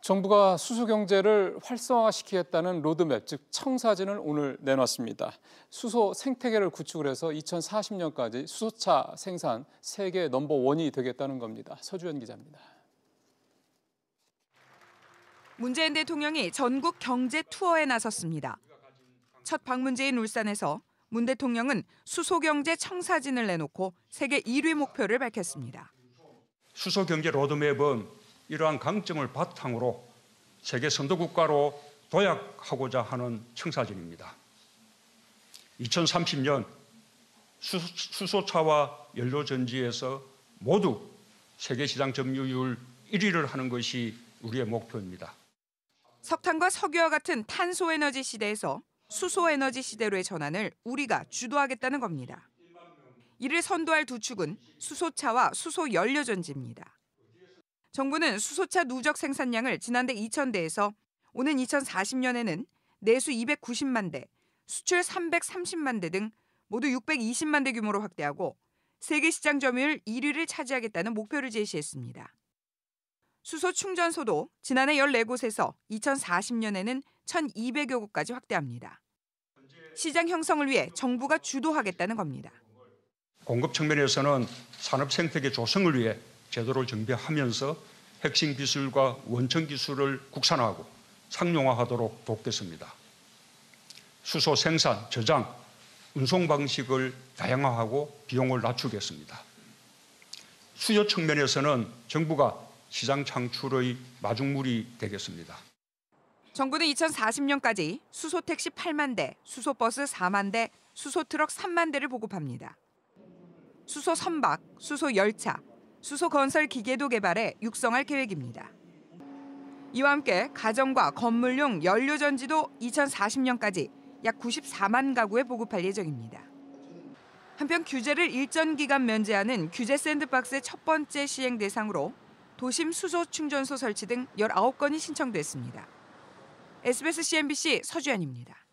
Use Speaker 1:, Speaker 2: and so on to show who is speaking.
Speaker 1: 정부가 수소 경제를 활성화시키겠다는 로드맵, 즉 청사진을 오늘 내놨습니다. 수소 생태계를 구축을 해서 2040년까지 수소차 생산 세계 넘버원이 되겠다는 겁니다. 서주현 기자입니다.
Speaker 2: 문재인 대통령이 전국 경제 투어에 나섰습니다. 첫 방문지인 울산에서 문 대통령은 수소 경제 청사진을 내놓고 세계 1위 목표를 밝혔습니다.
Speaker 3: 수소 경제 로드맵은 이러한 강점을 바탕으로 세계 선도국가로 도약하고자 하는 청사진입니다. 2030년 수소차와 연료전지에서 모두 세계시장 점유율 1위를 하는 것이 우리의 목표입니다.
Speaker 2: 석탄과 석유와 같은 탄소에너지 시대에서 수소에너지 시대로의 전환을 우리가 주도하겠다는 겁니다. 이를 선도할 두 축은 수소차와 수소연료전지입니다. 정부는 수소차 누적 생산량을 지난해 2,000대에서 오는 2040년에는 내수 290만 대, 수출 330만 대 등 모두 620만 대 규모로 확대하고 세계 시장 점유율 1위를 차지하겠다는 목표를 제시했습니다. 수소 충전소도 지난해 14곳에서 2040년에는 1,200여 곳까지 확대합니다. 시장 형성을 위해 정부가 주도하겠다는 겁니다.
Speaker 3: 공급 측면에서는 산업 생태계 조성을 위해 제도를 정비하면서 핵심 기술과 원천 기술을 국산화하고 상용화하도록 돕겠습니다. 수소 생산, 저장, 운송 방식을 다양화하고 비용을 낮추겠습니다. 수요 측면에서는 정부가 시장 창출의 마중물이 되겠습니다.
Speaker 2: 정부는 2040년까지 수소택시 8만 대, 수소버스 4만 대, 수소트럭 3만 대를 보급합니다. 수소 선박, 수소 열차, 수소 건설 기계도 개발해 육성할 계획입니다. 이와 함께 가정과 건물용 연료전지도 2040년까지 약 94만 가구에 보급할 예정입니다. 한편 규제를 일정 기간 면제하는 규제 샌드박스의 첫 번째 시행 대상으로 도심 수소 충전소 설치 등 19건이 신청됐습니다. SBS CNBC 서주현입니다.